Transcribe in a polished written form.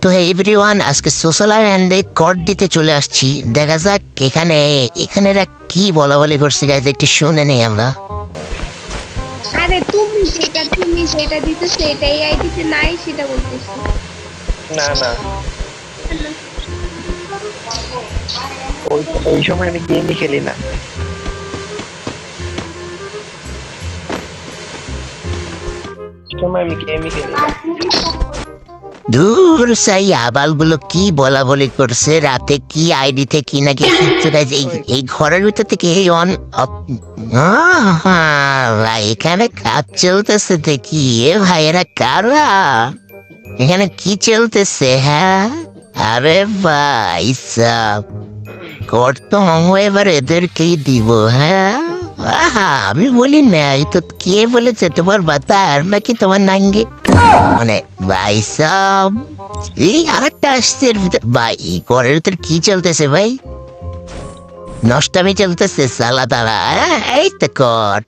তো এভরিওয়ান, আজকে সোশ্যাল আইল্যান্ডে কর দিতে চলে আসছি। দেখা যাক এখানে এখানেরা কি বলা বলি করছে, গাইজ একটু শুনে নেই আমরা। আরে তুমি সেটা দিতেছো, এটা এই আইডিতে নাই সেটা বলতেছি। না না, ওই ওই সময় আমি গেমই খেলি না। ওই সময় আমি গেমই খেলি না। দূর সাই আবালগুলো কি বলা বলি করছে, রাতে কি আইডিতে কি নাকি কিচ্ছু guys, এই ঘরের ভিতর থেকে এই অন ভাই এখানে কাজ চলতেছে দেখি। এ ভাই এরা কারা, এখানে কি চলতেছে? হ্যাঁ, আরে ভাই সাব করতো এবার এদেরকেই দিব। হ্যাঁ, আমি বলি না, এই তো কে বলেছে তোমার বাতার নাকি তোমার নাঙ্গি? মানে ভাই সাব, এই আরেকটা আসছে এর ভিতর। ভাই এই ঘরের ভিতর কি চলতেছে ভাই? নষ্টামি চলতেছে সালা তারা। এই তো কর